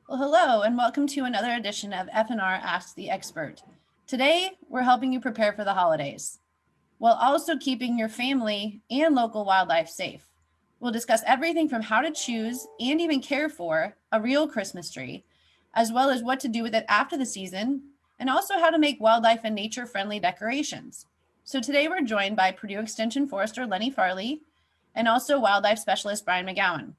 Well, hello, and welcome to another edition of F&R Ask the Expert. Today, we're helping you prepare for the holidays, while also keeping your family and local wildlife safe. We'll discuss everything from how to choose and even care for a real Christmas tree, as well as what to do with it after the season, and also how to make wildlife and nature-friendly decorations. So today we're joined by Purdue Extension Forester Lenny Farlee, and also wildlife specialist Brian MacGowan.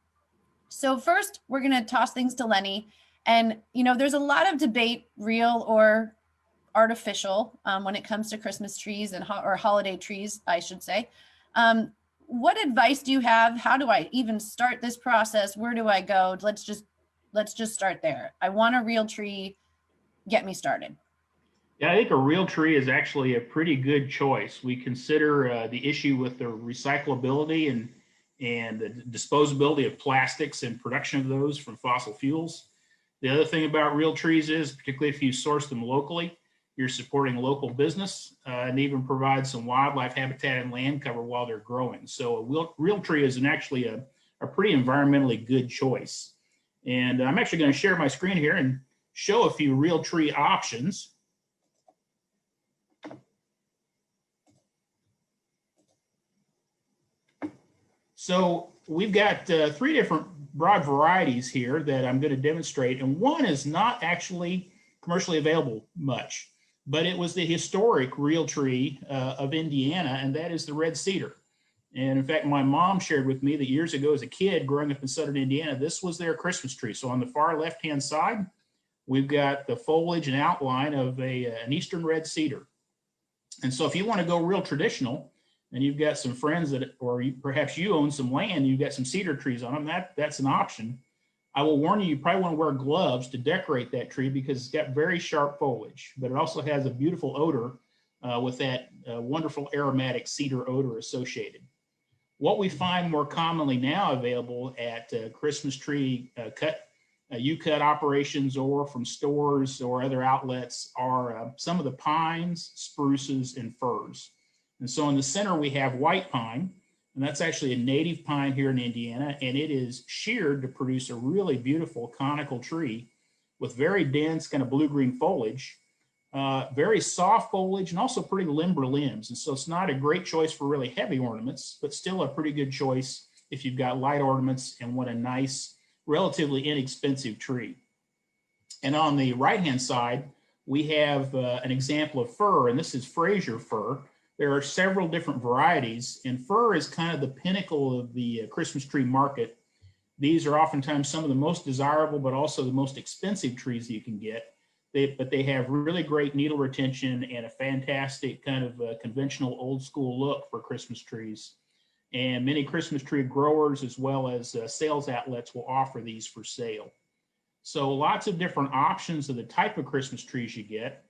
So first, we're going to toss things to Lenny. And, there's a lot of debate, real or artificial, when it comes to Christmas trees or holiday trees, I should say. What advice do you have? How do I even start this process? Where do I go? Let's just start there. I want a real tree. Get me started. Yeah, I think a real tree is actually a pretty good choice. We consider the issue with the recyclability and the disposability of plastics and production of those from fossil fuels. The other thing about real trees is, particularly if you source them locally, you're supporting local business and even provide some wildlife habitat and land cover while they're growing. So a real tree is actually a pretty environmentally good choice. And I'm actually going to share my screen here and show a few real tree options. So we've got three different broad varieties here that I'm going to demonstrate, and one is not actually commercially available much, but it was the historic real tree of Indiana, and that is the red cedar. And in fact, my mom shared with me that years ago as a kid growing up in southern Indiana, this was their Christmas tree. So on the far left-hand side, we've got the foliage and outline of an eastern red cedar. And so if you want to go real traditional, and you've got some friends perhaps you own some land, you've got some cedar trees on them, that's an option. I will warn you, you probably want to wear gloves to decorate that tree because it's got very sharp foliage, but it also has a beautiful odor with that wonderful aromatic cedar odor associated. What we find more commonly now available at Christmas tree U-cut operations or from stores or other outlets are some of the pines, spruces, and firs. And so in the center, we have white pine, and that's actually a native pine here in Indiana, and it is sheared to produce a really beautiful conical tree with very dense kind of blue-green foliage, very soft foliage, and also pretty limber limbs. And so it's not a great choice for really heavy ornaments, but still a pretty good choice if you've got light ornaments and want a nice, relatively inexpensive tree. And on the right-hand side, we have an example of fir, and this is Fraser fir. There are several different varieties, and fir is kind of the pinnacle of the Christmas tree market. These are oftentimes some of the most desirable, but also the most expensive trees that you can get. But they have really great needle retention and a fantastic kind of conventional old school look for Christmas trees. And many Christmas tree growers as well as sales outlets will offer these for sale. So lots of different options of the type of Christmas trees you get.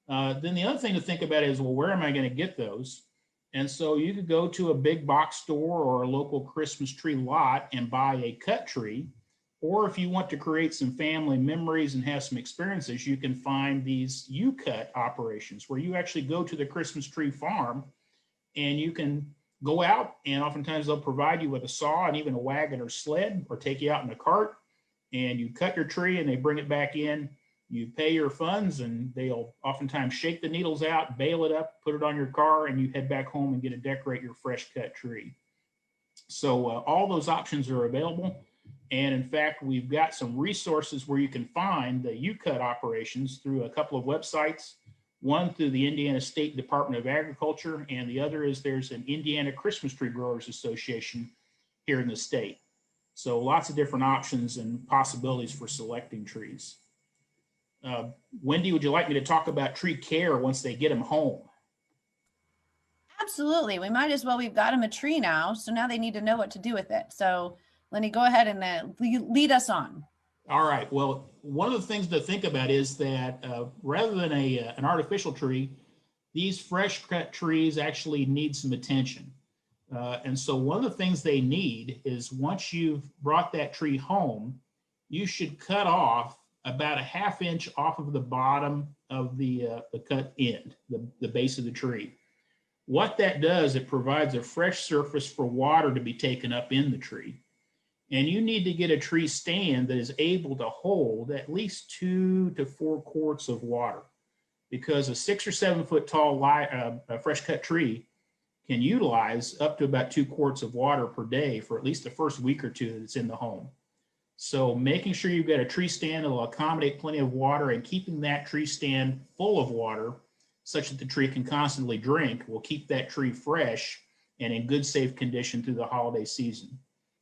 Then the other thing to think about is, well, where am I going to get those? And so you could go to a big box store or a local Christmas tree lot and buy a cut tree. Or if you want to create some family memories and have some experiences, you can find these U-cut operations where you actually go to the Christmas tree farm and you can go out, and oftentimes they'll provide you with a saw and even a wagon or sled, or take you out in a cart, and you cut your tree and they bring it back in. You pay your funds and they'll oftentimes shake the needles out, bale it up, put it on your car, and you head back home and get to decorate your fresh cut tree. So all those options are available. And in fact, we've got some resources where you can find the U-cut operations through a couple of websites, one through the Indiana State Department of Agriculture, and the other is there's an Indiana Christmas Tree Growers Association here in the state. So lots of different options and possibilities for selecting trees. Wendy, would you like me to talk about tree care once they get them home? Absolutely. We might as well. We've got them a tree now, so now they need to know what to do with it. So Lenny, go ahead and lead us on. All right. Well, one of the things to think about is that rather than an artificial tree, these fresh cut trees actually need some attention. And so one of the things they need is, once you've brought that tree home, you should cut off about a ½ inch off of the bottom of the cut end, the base of the tree. What that does, it provides a fresh surface for water to be taken up in the tree. And you need to get a tree stand that is able to hold at least 2 to 4 quarts of water, because a 6 or 7 foot tall fresh cut tree can utilize up to about 2 quarts of water per day for at least the first week or two that it's in the home. So making sure you've got a tree stand that will accommodate plenty of water, and keeping that tree stand full of water such that the tree can constantly drink will keep that tree fresh and in good, safe condition through the holiday season.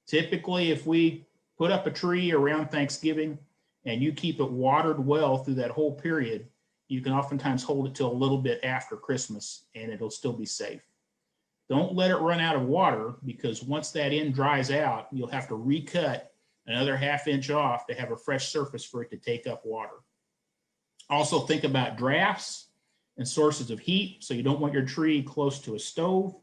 Typically, if we put up a tree around Thanksgiving and you keep it watered well through that whole period, you can oftentimes hold it till a little bit after Christmas and it'll still be safe. Don't let it run out of water, because once that end dries out, you'll have to recut another ½ inch off to have a fresh surface for it to take up water. Also think about drafts and sources of heat. So you don't want your tree close to a stove,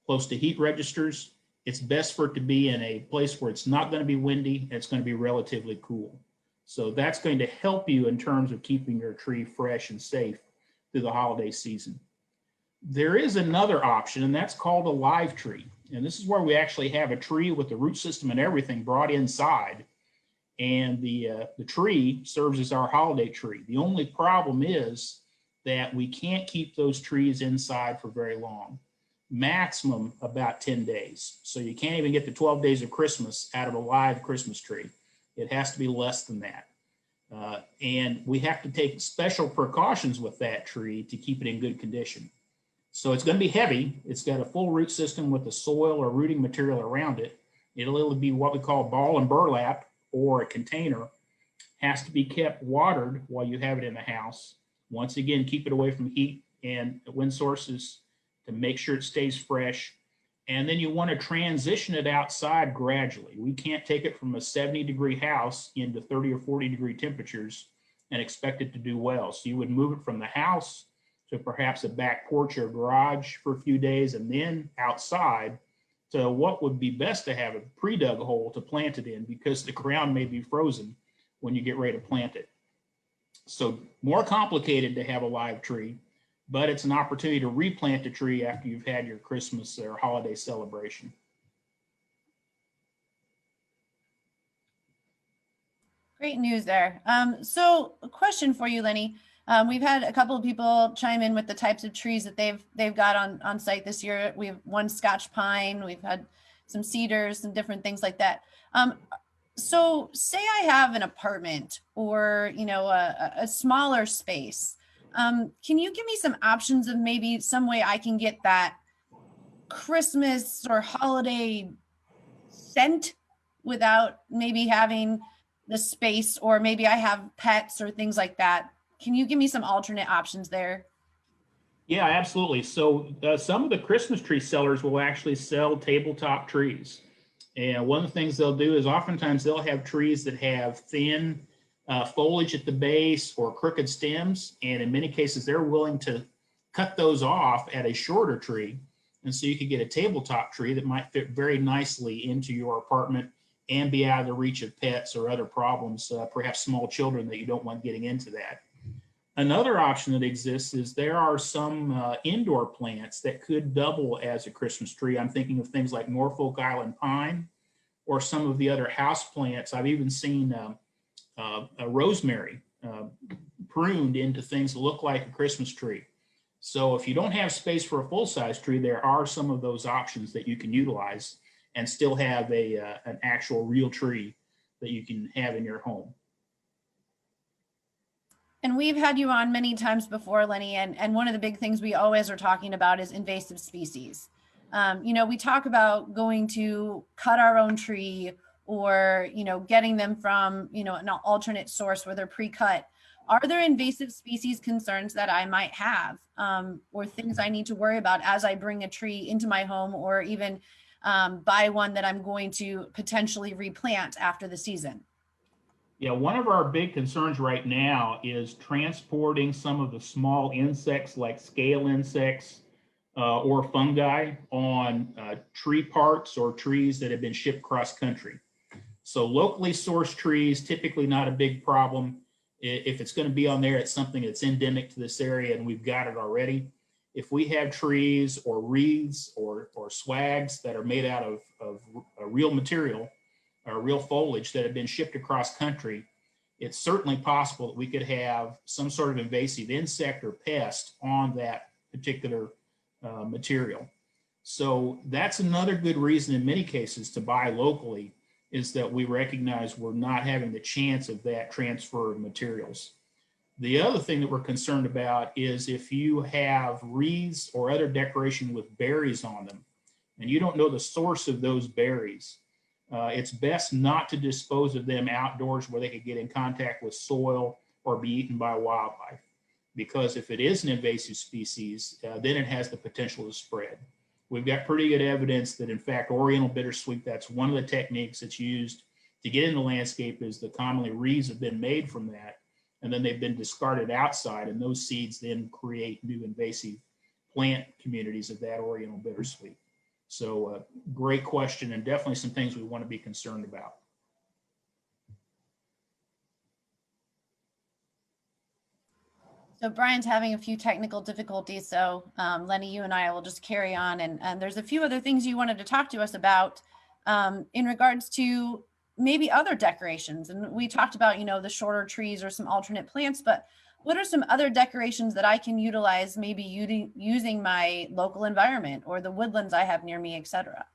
close to heat registers. It's best for it to be in a place where it's not going to be windy and it's going to be relatively cool. So that's going to help you in terms of keeping your tree fresh and safe through the holiday season. There is another option, and that's called a live tree. And this is where we actually have a tree with the root system and everything brought inside. And the tree serves as our holiday tree. The only problem is that we can't keep those trees inside for very long. Maximum about 10 days. So you can't even get the 12 days of Christmas out of a live Christmas tree. It has to be less than that. And we have to take special precautions with that tree to keep it in good condition. So it's going to be heavy. It's got a full root system with the soil or rooting material around it. It'll be what we call ball and burlap, or a container. Has to be kept watered while you have it in the house. Once again, keep it away from heat and wind sources to make sure it stays fresh. And then you want to transition it outside gradually. We can't take it from a 70-degree house into 30 or 40-degree temperatures and expect it to do well. So you would move it from the house to perhaps a back porch or garage for a few days, and then outside to what would be best to have a pre-dug hole to plant it in, because the ground may be frozen when you get ready to plant it. So more complicated to have a live tree, but it's an opportunity to replant a tree after you've had your Christmas or holiday celebration. Great news there. So a question for you, Lenny. We've had a couple of people chime in with the types of trees that they've got on site this year. We have one Scotch pine, we've had some cedars and different things like that. So say I have an apartment or, a smaller space. Can you give me some options of maybe some way I can get that Christmas or holiday scent without maybe having the space, or maybe I have pets or things like that? Can you give me some alternate options there? Yeah, absolutely. So some of the Christmas tree sellers will actually sell tabletop trees. And one of the things they'll do is oftentimes they'll have trees that have thin foliage at the base or crooked stems. And in many cases, they're willing to cut those off at a shorter tree. And so you could get a tabletop tree that might fit very nicely into your apartment and be out of the reach of pets or other problems, perhaps small children that you don't want getting into that. Another option that exists is there are some indoor plants that could double as a Christmas tree. I'm thinking of things like Norfolk Island pine or some of the other house plants. I've even seen a rosemary pruned into things that look like a Christmas tree. So if you don't have space for a full-size tree, there are some of those options that you can utilize and still have an actual real tree that you can have in your home. And we've had you on many times before, Lenny, and one of the big things we always are talking about is invasive species. We talk about going to cut our own tree, or, getting them from, an alternate source where they're pre-cut. Are there invasive species concerns that I might have, or things I need to worry about as I bring a tree into my home, or even buy one that I'm going to potentially replant after the season? Yeah, one of our big concerns right now is transporting some of the small insects like scale insects or fungi on tree parts or trees that have been shipped cross country. So locally sourced trees, typically not a big problem. If it's going to be on there, it's something that's endemic to this area and we've got it already. If we have trees or wreaths or swags that are made out of real material, real foliage that had been shipped across country, it's certainly possible that we could have some sort of invasive insect or pest on that particular material. So that's another good reason in many cases to buy locally, is that we recognize we're not having the chance of that transfer of materials. The other thing that we're concerned about is if you have wreaths or other decoration with berries on them, and you don't know the source of those berries, it's best not to dispose of them outdoors where they could get in contact with soil or be eaten by wildlife. Because if it is an invasive species, then it has the potential to spread. We've got pretty good evidence that, in fact, Oriental bittersweet, that's one of the techniques that's used to get in the landscape, is that commonly wreaths have been made from that, and then they've been discarded outside, and those seeds then create new invasive plant communities of that Oriental bittersweet. So great question, and definitely some things we want to be concerned about. So Brian's having a few technical difficulties. So Lenny, you and I will just carry on. And there's a few other things you wanted to talk to us about in regards to maybe other decorations. And we talked about, you know, the shorter trees or some alternate plants, but what are some other decorations that I can utilize, maybe using my local environment or the woodlands I have near me, etc.?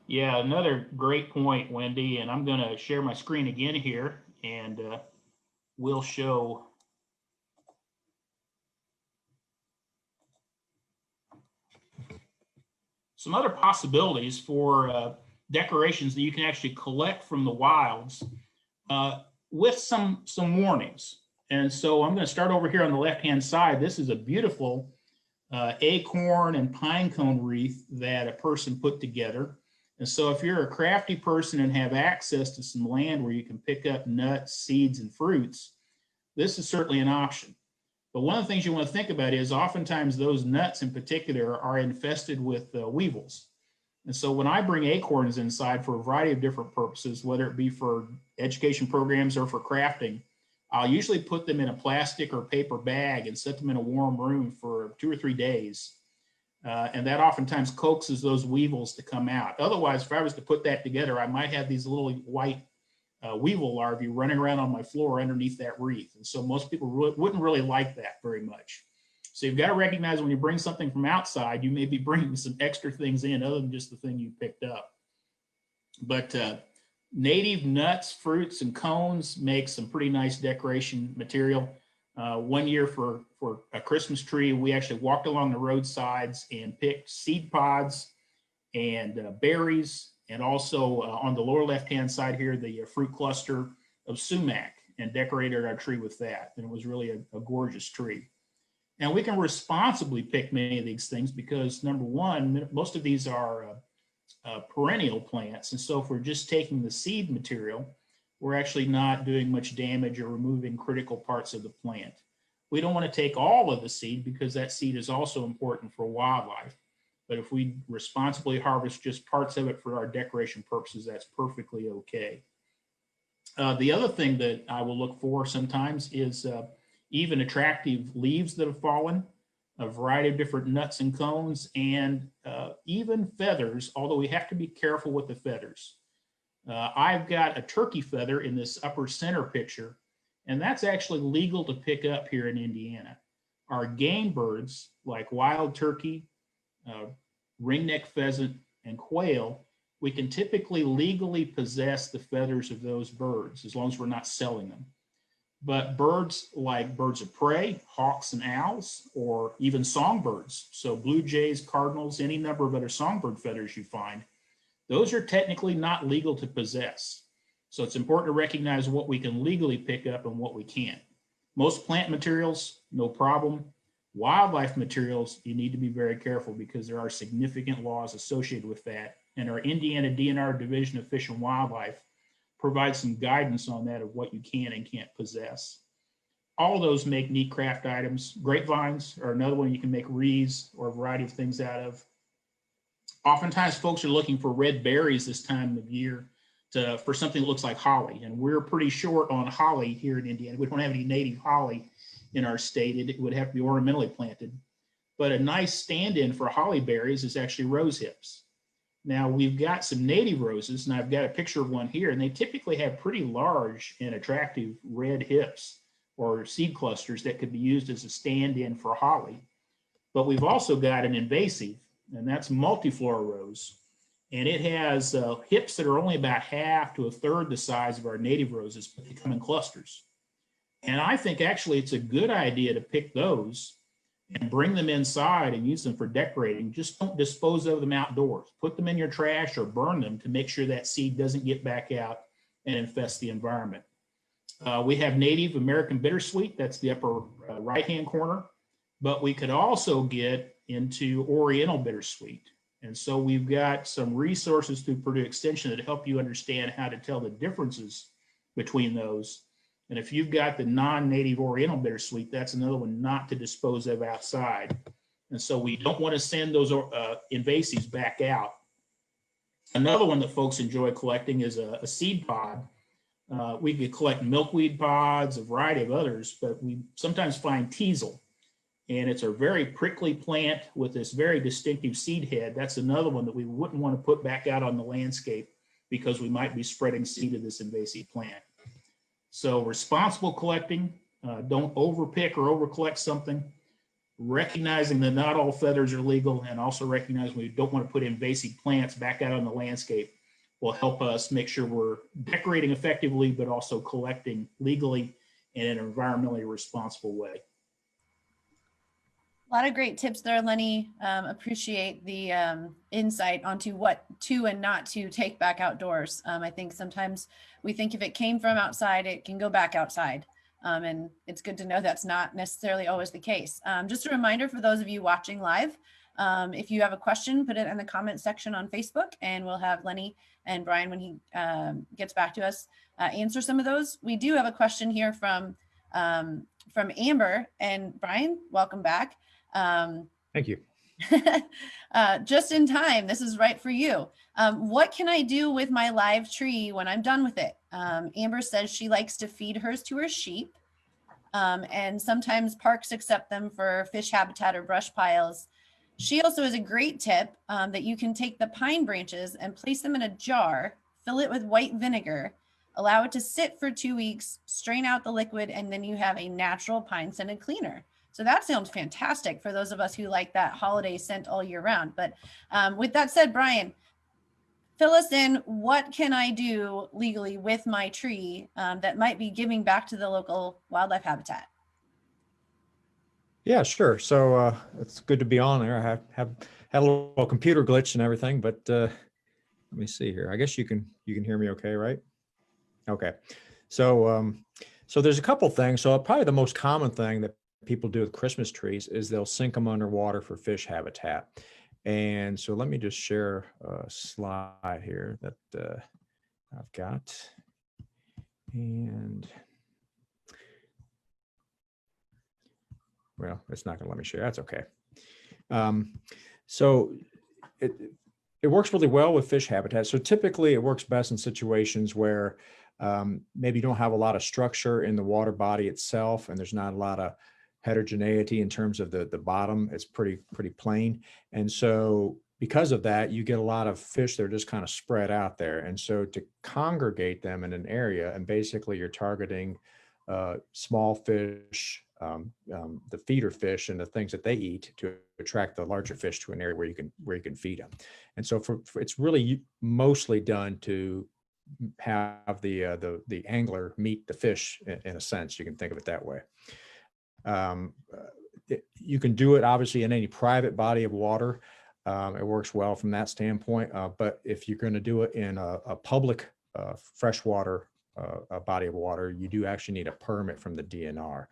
Yeah, another great point, Wendy. And I'm going to share my screen again here, and we'll show some other possibilities for decorations that you can actually collect from the wilds with some warnings. And so I'm going to start over here on the left-hand side. This is a beautiful acorn and pine cone wreath that a person put together. And so if you're a crafty person and have access to some land where you can pick up nuts, seeds, and fruits, this is certainly an option. But one of the things you want to think about is oftentimes those nuts in particular are infested with weevils. And so when I bring acorns inside for a variety of different purposes, whether it be for education programs or for crafting, I'll usually put them in a plastic or paper bag and set them in a warm room for 2 or 3 days. And that oftentimes coaxes those weevils to come out. Otherwise, if I was to put that together, I might have these little white weevil larvae running around on my floor underneath that wreath. And so most people wouldn't really like that very much. So you've got to recognize when you bring something from outside, you may be bringing some extra things in other than just the thing you picked up. But native nuts, fruits, and cones make some pretty nice decoration material. One year for a Christmas tree, we actually walked along the roadsides and picked seed pods and berries, and also on the lower left-hand side here, the fruit cluster of sumac, and decorated our tree with that. And it was really a gorgeous tree. Now we can responsibly pick many of these things because, number one, most of these are perennial plants. And so if we're just taking the seed material, we're actually not doing much damage or removing critical parts of the plant. We don't want to take all of the seed because that seed is also important for wildlife. But if we responsibly harvest just parts of it for our decoration purposes, that's perfectly okay. The other thing that I will look for sometimes is even attractive leaves that have fallen, a variety of different nuts and cones, and even feathers, although we have to be careful with the feathers. I've got a turkey feather in this upper center picture, and that's actually legal to pick up here in Indiana. Our game birds, like wild turkey, ringneck pheasant, and quail, we can typically legally possess the feathers of those birds as long as we're not selling them. But birds like birds of prey, hawks and owls, or even songbirds, so blue jays, cardinals, any number of other songbird feathers you find, those are technically not legal to possess. So it's important to recognize what we can legally pick up and what we can't. Most plant materials, no problem. Wildlife materials, you need to be very careful because there are significant laws associated with that. And our Indiana DNR Division of Fish and Wildlife provides some guidance on that of what you can and can't possess. All of those make neat craft items. Grapevines are another one you can make wreaths or a variety of things out of. Oftentimes folks are looking for red berries this time of year for something that looks like holly. And we're pretty short on holly here in Indiana. We don't have any native holly in our state. It would have to be ornamentally planted. But a nice stand-in for holly berries is actually rose hips. Now we've got some native roses, and I've got a picture of one here, and they typically have pretty large and attractive red hips or seed clusters that could be used as a stand-in for holly. But we've also got an invasive, and that's multiflora rose. And it has hips that are only about half to a third the size of our native roses, but they come in clusters. And I think actually it's a good idea to pick those and bring them inside and use them for decorating. Just don't dispose of them outdoors. Put them in your trash or burn them to make sure that seed doesn't get back out and infest the environment. We have native American bittersweet. That's the upper right-hand corner. But we could also get into Oriental bittersweet. And so we've got some resources through Purdue Extension that help you understand how to tell the differences between those. And if you've got the non-native Oriental bittersweet, that's another one not to dispose of outside. And so we don't want to send those invasives back out. Another one that folks enjoy collecting is a seed pod. We could collect milkweed pods, a variety of others, but we sometimes find teasel. And it's a very prickly plant with this very distinctive seed head. That's another one that we wouldn't want to put back out on the landscape because we might be spreading seed of this invasive plant. So responsible collecting, don't overpick or overcollect something, recognizing that not all feathers are legal, and also recognizing we don't want to put invasive plants back out on the landscape will help us make sure we're decorating effectively, but also collecting legally and in an environmentally responsible way. A lot of great tips there, Lenny. Appreciate the insight onto what to and not to take back outdoors. I think sometimes we think if it came from outside, it can go back outside. And it's good to know that's not necessarily always the case. Just a reminder for those of you watching live, if you have a question, put it in the comment section on Facebook, and we'll have Lenny and Brian, when he gets back to us, answer some of those. We do have a question here from Amber, and Brian, welcome back. Thank you. Just in time. This is right for you. What can I do with my live tree when I'm done with it? Amber says she likes to feed hers to her sheep. And sometimes parks accept them for fish habitat or brush piles. She also has a great tip that you can take the pine branches and place them in a jar, fill it with white vinegar, allow it to sit for 2 weeks, strain out the liquid, and then you have a natural pine scented cleaner. So that sounds fantastic for those of us who like that holiday scent all year round. But with that said, Brian, fill us in. What can I do legally with my tree that might be giving back to the local wildlife habitat? Yeah, sure. So it's good to be on there. I have had a little computer glitch and everything, but let me see here. I guess you can hear me okay, right? Okay. So so there's a couple things. So probably the most common thing that people do with Christmas trees is they'll sink them underwater for fish habitat. And so let me just share a slide here that I've got. And well, it's not going to let me share. That's okay. So it works really well with fish habitat. So typically it works best in situations where maybe you don't have a lot of structure in the water body itself, and there's not a lot of heterogeneity in terms of the bottom. It's pretty plain. And so because of that, you get a lot of fish that are just kind of spread out there. And so to congregate them in an area, and basically you're targeting small fish, the feeder fish and the things that they eat to attract the larger fish to an area where you can feed them. And so for it's really mostly done to have the angler meet the fish in a sense. You can think of it that way. You can do it obviously in any private body of water. It works well from that standpoint. But if you're going to do it in a public freshwater body of water, you do actually need a permit from the DNR.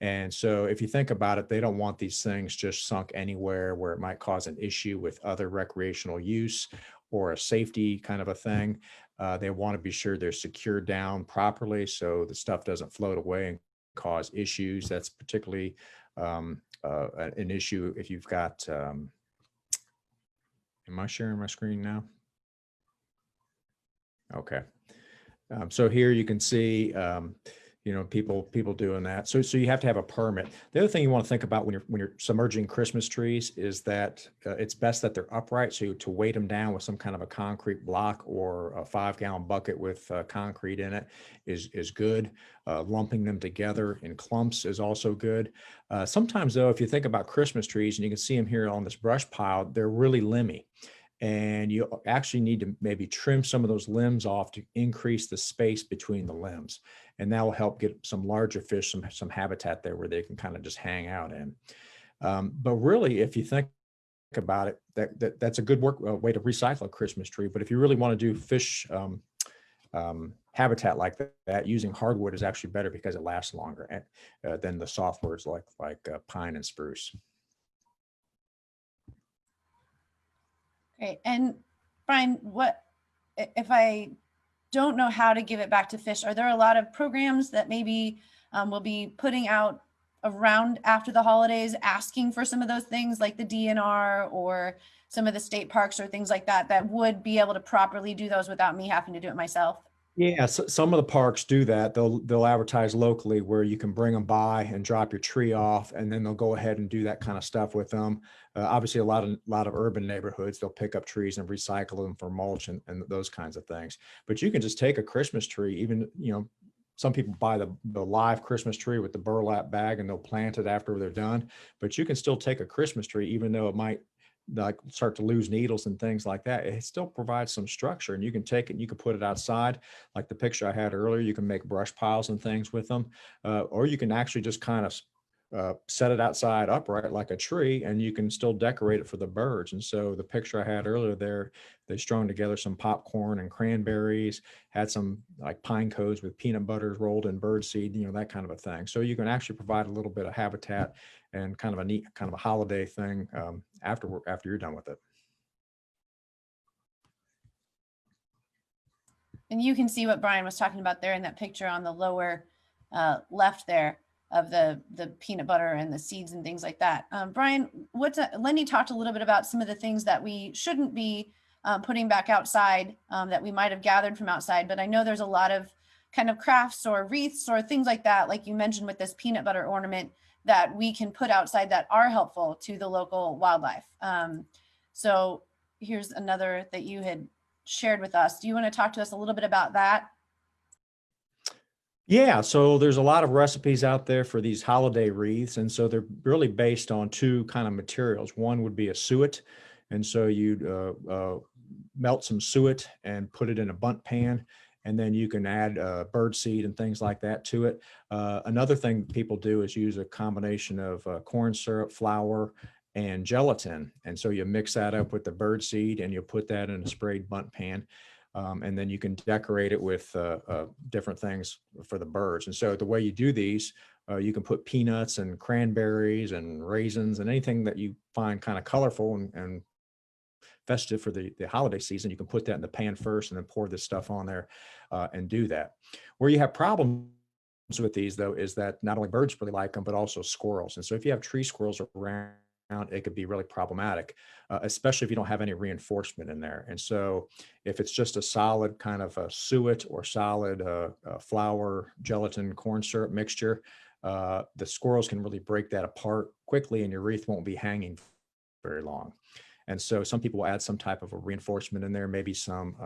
And so if you think about it, they don't want these things just sunk anywhere where it might cause an issue with other recreational use or a safety kind of a thing. They want to be sure they're secured down properly so the stuff doesn't float away and cause issues. That's particularly an issue if you've got, am I sharing my screen now? Okay. So here you can see, people doing that. So you have to have a permit. The other thing you want to think about when you're submerging Christmas trees is that it's best that they're upright. So to weight them down with some kind of a concrete block or a 5-gallon bucket with concrete in it is good. Lumping them together in clumps is also good. Sometimes though, if you think about Christmas trees, and you can see them here on this brush pile, they're really limby. And you actually need to maybe trim some of those limbs off to increase the space between the limbs. And that will help get some larger fish, some habitat there where they can kind of just hang out in. But really, if you think about it, that's a good way to recycle a Christmas tree. But if you really want to do fish habitat like that, using hardwood is actually better because it lasts longer than the softwoods like pine and spruce. Great. And Brian, what if I don't know how to give it back to fish? Are there a lot of programs that maybe will be putting out around after the holidays, asking for some of those things like the DNR or some of the state parks or things like that, that would be able to properly do those without me having to do it myself? Yeah, so some of the parks do that. They'll advertise locally where you can bring them by and drop your tree off, and then they'll go ahead and do that kind of stuff with them. Obviously, a lot of urban neighborhoods, they'll pick up trees and recycle them for mulch and those kinds of things. But you can just take a Christmas tree, even some people buy the live Christmas tree with the burlap bag and they'll plant it after they're done. But you can still take a Christmas tree, even though it might like start to lose needles and things like that. It still provides some structure, and you can take it and you can put it outside. Like the picture I had earlier, you can make brush piles and things with them. Or you can actually just kind of set it outside upright like a tree, and you can still decorate it for the birds. And so the picture I had earlier there, they strung together some popcorn and cranberries, had some like pine cones with peanut butter rolled in bird seed, that kind of a thing. So you can actually provide a little bit of habitat and kind of a neat kind of a holiday thing after you're done with it. And you can see what Brian was talking about there in that picture on the lower left there of the peanut butter and the seeds and things like that. Brian, Lenny talked a little bit about some of the things that we shouldn't be putting back outside that we might have gathered from outside, but I know there's a lot of kind of crafts or wreaths or things like that, like you mentioned with this peanut butter ornament, that we can put outside that are helpful to the local wildlife. So here's another that you had shared with us. Do you want to talk to us a little bit about that? Yeah, so there's a lot of recipes out there for these holiday wreaths, and so they're really based on two kind of materials. One would be a suet, and so you'd melt some suet and put it in a bundt pan, and then you can add bird seed and things like that to it. Another thing people do is use a combination of corn syrup, flour, and gelatin, and so you mix that up with the bird seed, and you put that in a sprayed bundt pan. And then you can decorate it with different things for the birds. And so the way you do these, you can put peanuts and cranberries and raisins and anything that you find kind of colorful and festive for the holiday season. You can put that in the pan first and then pour this stuff on there and do that. Where you have problems with these, though, is that not only birds really like them, but also squirrels. And so if you have tree squirrels around, it could be really problematic, especially if you don't have any reinforcement in there. And so if it's just a solid kind of a suet or solid flour, gelatin, corn syrup mixture, the squirrels can really break that apart quickly and your wreath won't be hanging very long. And so some people will add some type of a reinforcement in there, maybe some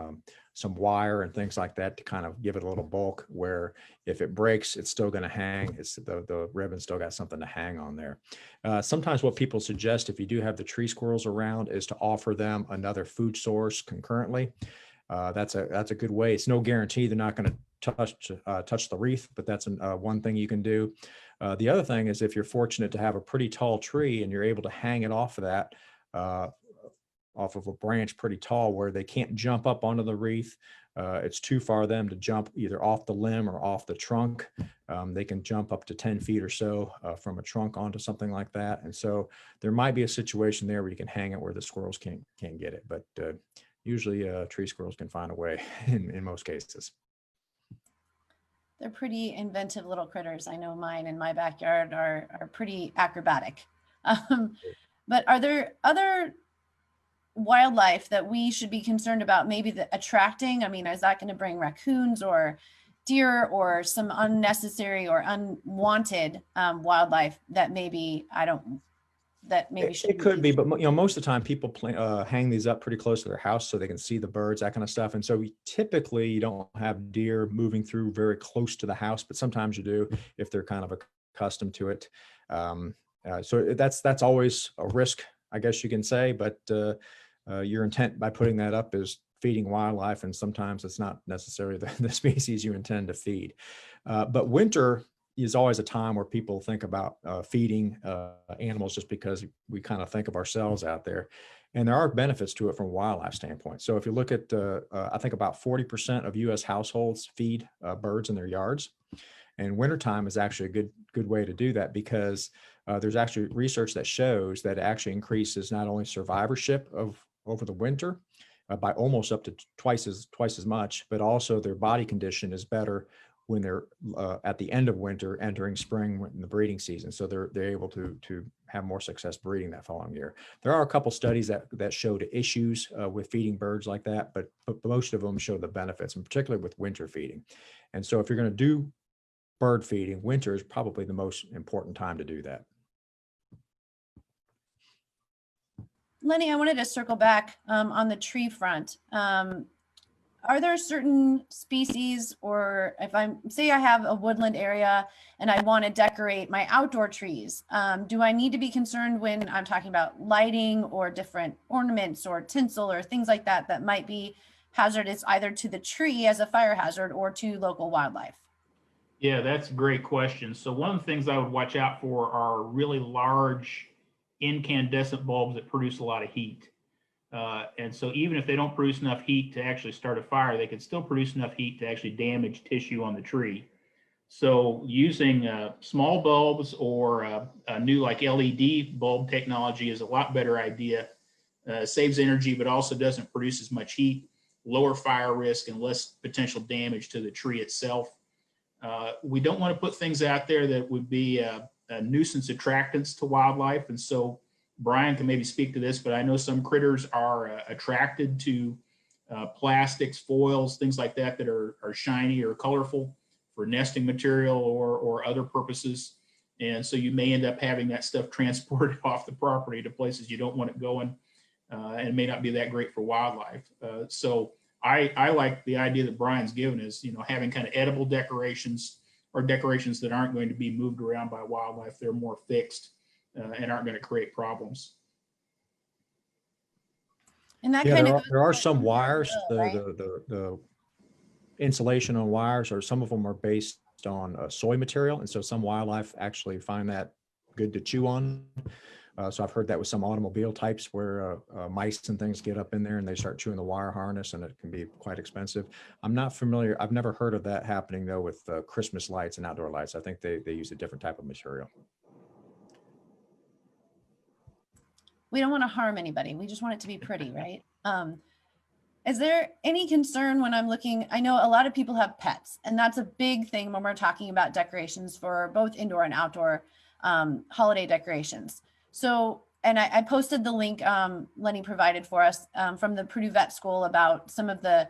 wire and things like that to kind of give it a little bulk, where if it breaks, it's still going to hang. It's the ribbon still got something to hang on there. Sometimes what people suggest, if you do have the tree squirrels around, is to offer them another food source concurrently. That's a good way. It's no guarantee they're not going to touch the wreath, but that's one thing you can do. The other thing is, if you're fortunate to have a pretty tall tree and you're able to hang it off of that, off of a branch pretty tall where they can't jump up onto the wreath. It's too far them to jump either off the limb or off the trunk. They can jump up to 10 feet or so from a trunk onto something like that. And so there might be a situation there where you can hang it where the squirrels can't get it. But usually tree squirrels can find a way in most cases. They're pretty inventive little critters. I know mine in my backyard are pretty acrobatic. But are there other wildlife that we should be concerned about maybe attracting? I mean, is that going to bring raccoons or deer or some unnecessary or unwanted wildlife that maybe It shouldn't could be, be. but most of the time people hang these up pretty close to their house so they can see the birds, that kind of stuff. And so typically you don't have deer moving through very close to the house, but sometimes you do if they're kind of accustomed to it. So that's always a risk, I guess you can say, but your intent by putting that up is feeding wildlife, and sometimes it's not necessarily the species you intend to feed. But winter is always a time where people think about feeding animals, just because we kind of think of ourselves out there. And there are benefits to it from a wildlife standpoint. So if you look at, I think about 40% of US households feed birds in their yards. And wintertime is actually a good way to do that, because there's actually research that shows that it actually increases not only survivorship over the winter by almost up to twice as much, but also their body condition is better when they're at the end of winter, entering spring in the breeding season. So they're able to have more success breeding that following year. There are a couple studies that showed issues with feeding birds like that, but most of them show the benefits, and particularly with winter feeding. And so if you're going to do bird feeding, winter is probably the most important time to do that. Lenny, I wanted to circle back on the tree front. Are there certain species, or if say I have a woodland area and I want to decorate my outdoor trees, do I need to be concerned when I'm talking about lighting or different ornaments or tinsel or things like that that might be hazardous either to the tree as a fire hazard or to local wildlife? Yeah, that's a great question. So one of the things I would watch out for are really large incandescent bulbs that produce a lot of heat. And so even if they don't produce enough heat to actually start a fire, they can still produce enough heat to actually damage tissue on the tree. So using small bulbs or a new like LED bulb technology is a lot better idea. Saves energy, but also doesn't produce as much heat, lower fire risk, and less potential damage to the tree itself. We don't want to put things out there that would be a nuisance attractants to wildlife. And so Brian can maybe speak to this, but I know some critters are attracted to plastics, foils, things like that are shiny or colorful for nesting material or other purposes. And so you may end up having that stuff transported off the property to places you don't want it going, and it may not be that great for wildlife. So I like the idea that Brian's given is, having kind of edible decorations or decorations that aren't going to be moved around by wildlife. They're more fixed and aren't going to create problems. And that Yeah, kind there are some wires, right? the insulation on wires, or some of them are based on soy material. And so some wildlife actually find that good to chew on. So I've heard that with some automobile types where mice and things get up in there and they start chewing the wire harness, and it can be quite expensive. I'm not familiar. I've never heard of that happening though with Christmas lights and outdoor lights. I think they use a different type of material. We don't want to harm anybody. We just want it to be pretty, right? Is there any concern when I'm looking? I know a lot of people have pets, and that's a big thing when we're talking about decorations for both indoor and outdoor holiday decorations. So, and I posted the link Lenny provided for us from the Purdue Vet School about some of the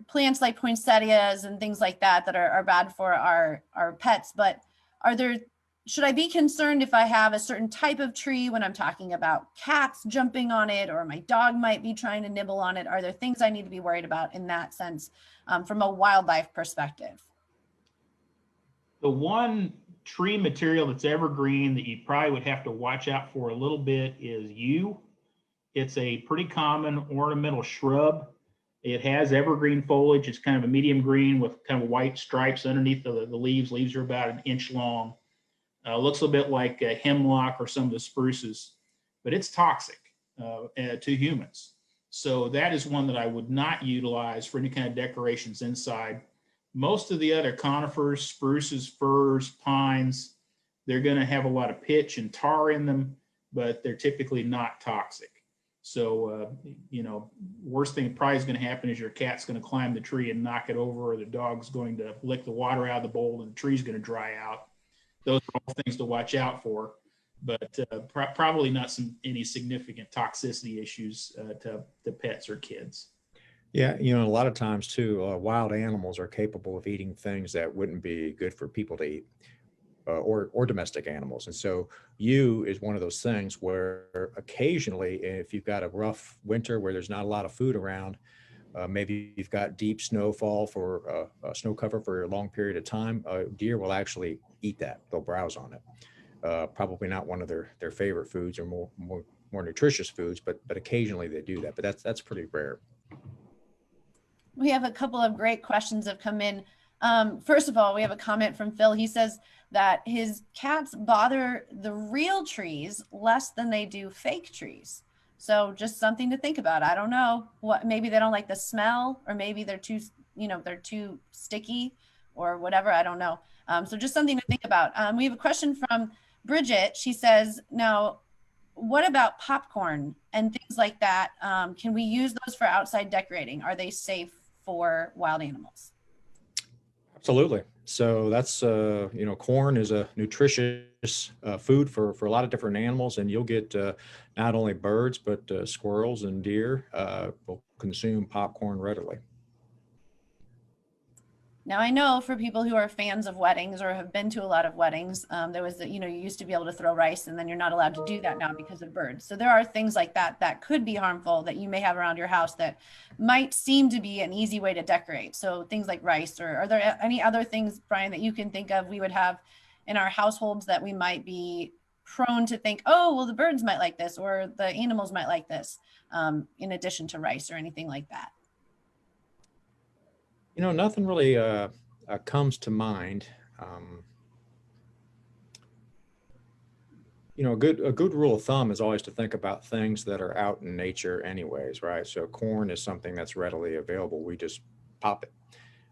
plants like poinsettias and things like that are bad for our pets. But should I be concerned if I have a certain type of tree when I'm talking about cats jumping on it, or my dog might be trying to nibble on it? Are there things I need to be worried about in that sense from a wildlife perspective? The one tree material that's evergreen that you probably would have to watch out for a little bit is yew. It's a pretty common ornamental shrub. It has evergreen foliage. It's kind of a medium green with kind of white stripes underneath the leaves. Leaves are about an inch long. Looks a bit like a hemlock or some of the spruces, but it's toxic to humans. So that is one that I would not utilize for any kind of decorations inside. Most of the other conifers, spruces, firs, pines, they're going to have a lot of pitch and tar in them, but they're typically not toxic. So, worst thing probably is going to happen is your cat's going to climb the tree and knock it over, or the dog's going to lick the water out of the bowl and the tree's going to dry out. Those are all things to watch out for, but probably not any significant toxicity issues to pets or kids. Yeah, you know, a lot of times too, wild animals are capable of eating things that wouldn't be good for people to eat, or domestic animals. And so you is one of those things where occasionally, if you've got a rough winter where there's not a lot of food around, maybe you've got deep snowfall for snow cover for a long period of time, deer will actually eat that. They'll browse on it. Probably not one of their favorite foods or more nutritious foods, but occasionally they do that. But that's pretty rare. We have a couple of great questions have come in. First of all, we have a comment from Phil. He says that his cats bother the real trees less than they do fake trees. So just something to think about. I don't know what, maybe they don't like the smell, or maybe they're too, they're too sticky or whatever. I don't know. So just something to think about. We have a question from Bridget. She says, now, what about popcorn and things like that? Can we use those for outside decorating? Are they safe for wild animals? Absolutely. So that's, corn is a nutritious food for a lot of different animals, and you'll get not only birds, but squirrels and deer will consume popcorn readily. Now, I know for people who are fans of weddings or have been to a lot of weddings, there was you used to be able to throw rice, and then you're not allowed to do that now because of birds. So there are things like that that could be harmful that you may have around your house that might seem to be an easy way to decorate. So things like rice, or are there any other things, Brian, that you can think of we would have in our households that we might be prone to think, oh, well, the birds might like this, or the animals might like this, in addition to rice or anything like that? Nothing really comes to mind. Um, a good rule of thumb is always to think about things that are out in nature anyways, right? So corn is something that's readily available. We just pop it.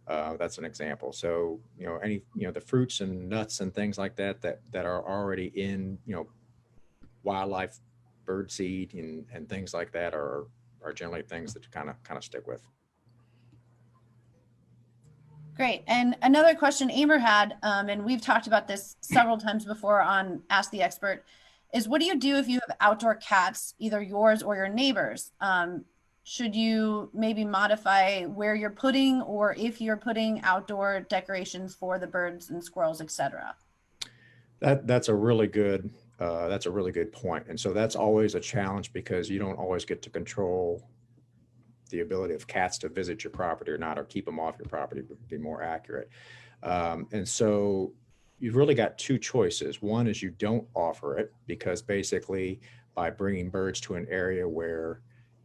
That's an example. So, the fruits and nuts and things like that are already in, wildlife, bird seed and things like that are generally things that kind of stick with. Great. And another question Amber had, and we've talked about this several times before on Ask the Expert, is what do you do if you have outdoor cats, either yours or your neighbors? Should you maybe modify where you're putting, or if you're putting outdoor decorations for the birds and squirrels, etc.? That's a really good point. And so that's always a challenge because you don't always get to control the ability of cats to visit your property or not, or keep them off your property, would be more accurate. And so you've really got two choices. One is you don't offer it, because basically by bringing birds to an area where,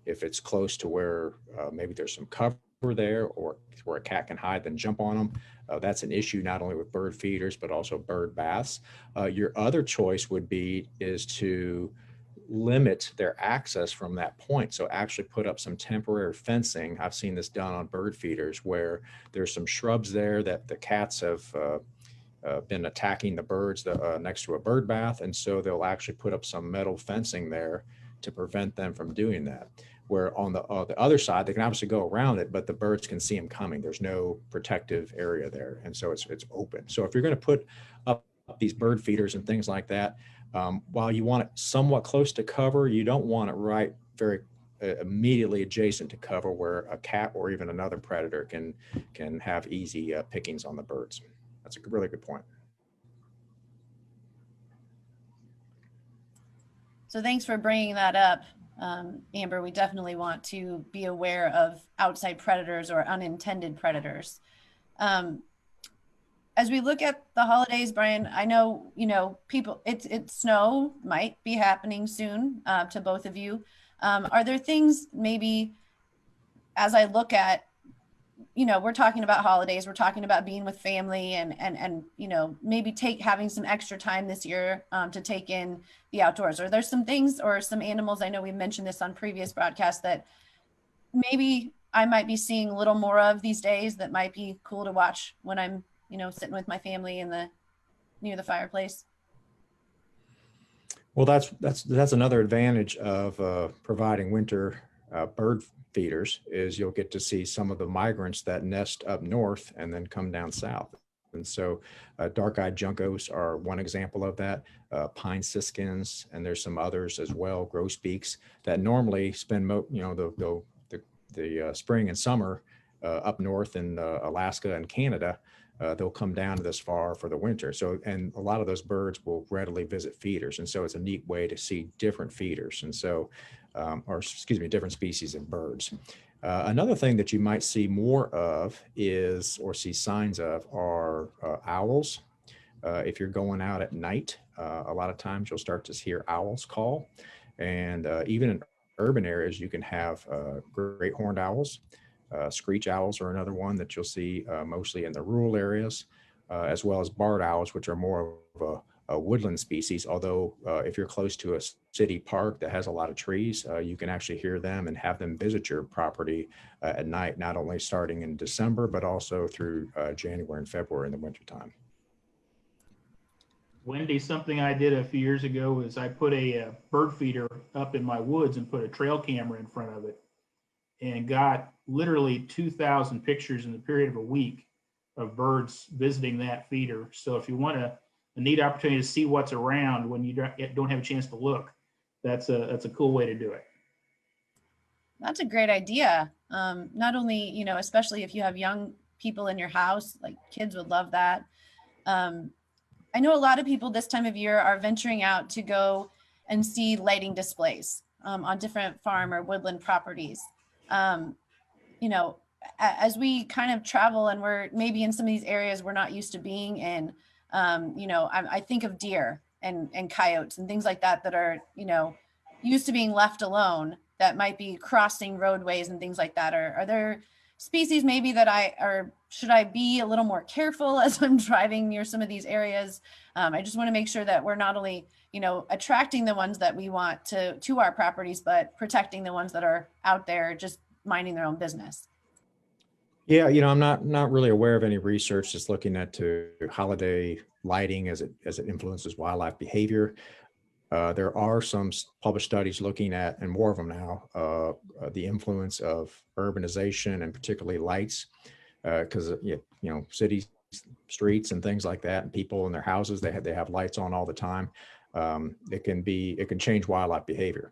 if it's close to where maybe there's some cover there, or where a cat can hide, then jump on them. That's an issue not only with bird feeders, but also bird baths. Your other choice is to limit their access from that point. So actually put up some temporary fencing. I've seen this done on bird feeders where there's some shrubs there that the cats have been attacking the birds next to a bird bath. And so they'll actually put up some metal fencing there to prevent them from doing that. Where on the other side, they can obviously go around it, but the birds can see them coming. There's no protective area there. And so it's open. So if you're going to put up these bird feeders and things like that, while you want it somewhat close to cover, you don't want it right very immediately adjacent to cover where a cat or even another predator can have easy pickings on the birds. That's a really good point. So thanks for bringing that up, Amber. We definitely want to be aware of outside predators or unintended predators. As we look at the holidays, Brian, I know, people, it's snow might be happening soon to both of you. Are there things maybe, as I look at, we're talking about holidays, we're talking about being with family and maybe having some extra time this year to take in the outdoors. Are there some things or some animals, I know we mentioned this on previous broadcasts, that maybe I might be seeing a little more of these days that might be cool to watch when I'm sitting with my family near the fireplace? Well, that's another advantage of providing winter bird feeders, is you'll get to see some of the migrants that nest up north and then come down south. And so dark-eyed juncos are one example of that, pine siskins, and there's some others as well, grosbeaks, that normally spend, the the spring and summer up north in Alaska and Canada, they'll come down to this far for the winter. So, and a lot of those birds will readily visit feeders. And so it's a neat way to see different feeders. And so, or excuse me, different species of birds. Another thing that you might see more of is, or see signs of, are owls. If you're going out at night, a lot of times you'll start to hear owls call. And even in urban areas, you can have great horned owls. Screech owls are another one that you'll see mostly in the rural areas, as well as barred owls, which are more of a woodland species. Although if you're close to a city park that has a lot of trees, you can actually hear them and have them visit your property at night, not only starting in December, but also through January and February in the wintertime. Wendy, something I did a few years ago is I put a bird feeder up in my woods and put a trail camera in front of it, and got literally 2,000 pictures in the period of a week of birds visiting that feeder. So if you want a neat opportunity to see what's around when you don't have a chance to look, that's a cool way to do it. That's a great idea. Not only, you know, especially if you have young people in your house, like kids would love that. I know a lot of people this time of year are venturing out to go and see lighting displays on different farm or woodland properties. You know, as we kind of travel and we're maybe in some of these areas we're not used to being in, you know, I think of deer and coyotes and things like that that are, you know, used to being left alone, that might be crossing roadways and things like that. Are there species maybe that should I be a little more careful as I'm driving near some of these areas? I just want to make sure that we're not only, you know, attracting the ones that we want to our properties, but protecting the ones that are out there just minding their own business. Yeah, you know, I'm not really aware of any research that's looking at to holiday lighting as it influences wildlife behavior. There are some published studies looking at, and more of them now, the influence of urbanization and particularly lights, because you know, cities, streets, and things like that, and people in their houses, they have lights on all the time. It can change wildlife behavior.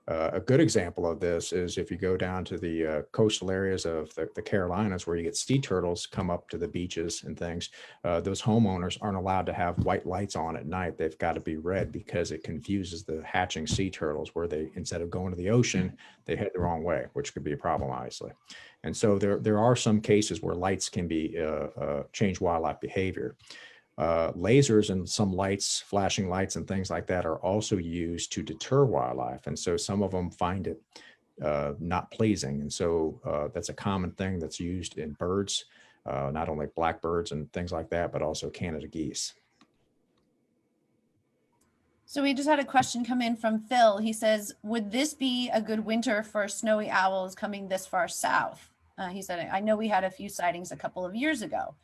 A good example of this is if you go down to the coastal areas of the Carolinas, where you get sea turtles come up to the beaches and things. Those homeowners aren't allowed to have white lights on at night. They've got to be red because it confuses the hatching sea turtles, where they, instead of going to the ocean, they head the wrong way, which could be a problem, obviously. And so there are some cases where lights can be change wildlife behavior. Lasers and some lights, flashing lights and things like that, are also used to deter wildlife. And so some of them find it not pleasing. And so that's a common thing that's used in birds, not only blackbirds and things like that, but also Canada geese. So we just had a question come in from Phil. He says, would this be a good winter for snowy owls coming this far south? He said, I know we had a few sightings a couple of years ago.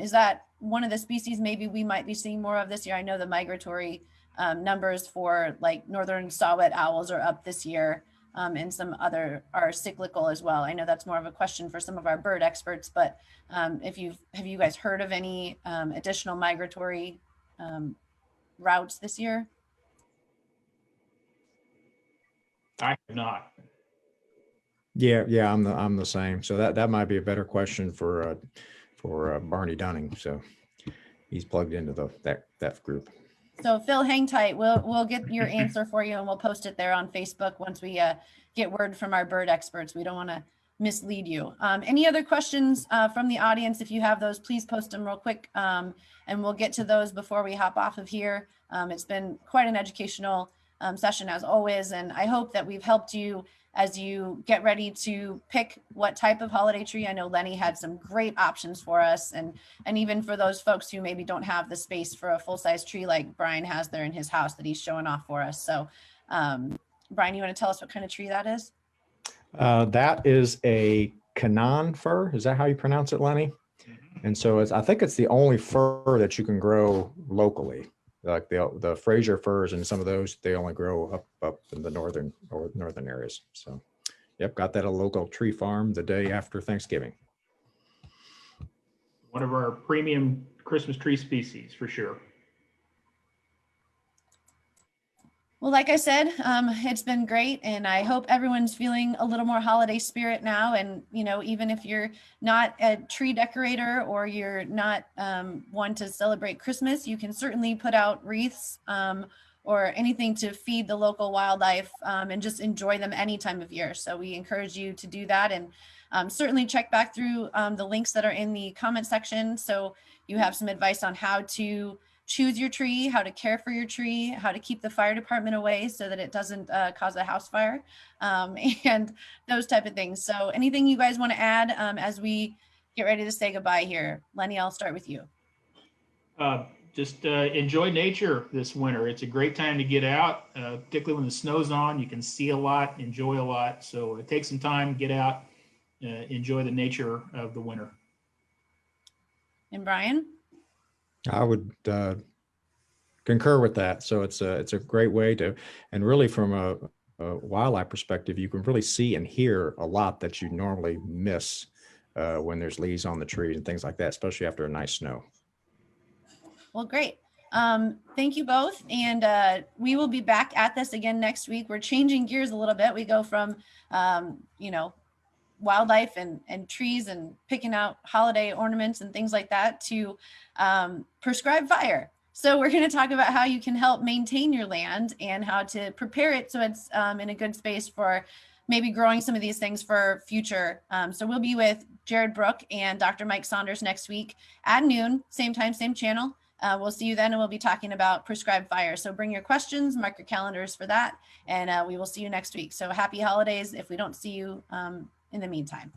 Is that one of the species maybe we might be seeing more of this year? I know the migratory numbers for like northern saw-whet owls are up this year, and some other are cyclical as well. I know that's more of a question for some of our bird experts, but have you guys heard of any additional migratory routes this year? I have not. Yeah, I'm the same. So that might be a better question for Barney Dunning. So he's plugged into that group. So Phil, hang tight. We'll get your answer for you, and we'll post it there on Facebook once we get word from our bird experts. We don't want to mislead you. Any other questions from the audience? If you have those, please post them real quick, and we'll get to those before we hop off of here. It's been quite an educational session as always, and I hope that we've helped you as you get ready to pick what type of holiday tree. I know Lenny had some great options for us, and even for those folks who maybe don't have the space for a full-size tree like Brian has there in his house that he's showing off for us. So Brian, you want to tell us what kind of tree that is? That is a Canaan fir. Is that how you pronounce it, Lenny? And so I think it's the only fir that you can grow locally. Like the Fraser firs and some of those, they only grow up in the northern areas. So, yep, got that at a local tree farm the day after Thanksgiving. One of our premium Christmas tree species for sure. Well, like I said, it's been great, and I hope everyone's feeling a little more holiday spirit now. And even if you're not a tree decorator or you're not one to celebrate Christmas, you can certainly put out wreaths or anything to feed the local wildlife and just enjoy them any time of year. So we encourage you to do that, and certainly check back through the links that are in the comment section, so you have some advice on how to choose your tree, how to care for your tree, how to keep the fire department away so that it doesn't cause a house fire, and those type of things. So anything you guys want to add as we get ready to say goodbye here? Lenny, I'll start with you. Just enjoy nature this winter. It's a great time to get out, particularly when the snow's on. You can see a lot, enjoy a lot. So take some time, get out, enjoy the nature of the winter. And Brian? I would concur with that. So it's a great way to, and really from a wildlife perspective, you can really see and hear a lot that you normally miss when there's leaves on the trees and things like that, especially after a nice snow. Well, great. Thank you both. And we will be back at this again next week. We're changing gears a little bit. We go from, wildlife and trees and picking out holiday ornaments and things like that to prescribed fire. So we're going to talk about how you can help maintain your land and how to prepare it so it's in a good space for maybe growing some of these things for future. So we'll be with Jared Brook and Dr. Mike Saunders next week at noon, same time, same channel. We'll see you then, and we'll be talking about prescribed fire. So bring your questions, mark your calendars for that, and we will see you next week. So happy holidays if we don't see you in the meantime.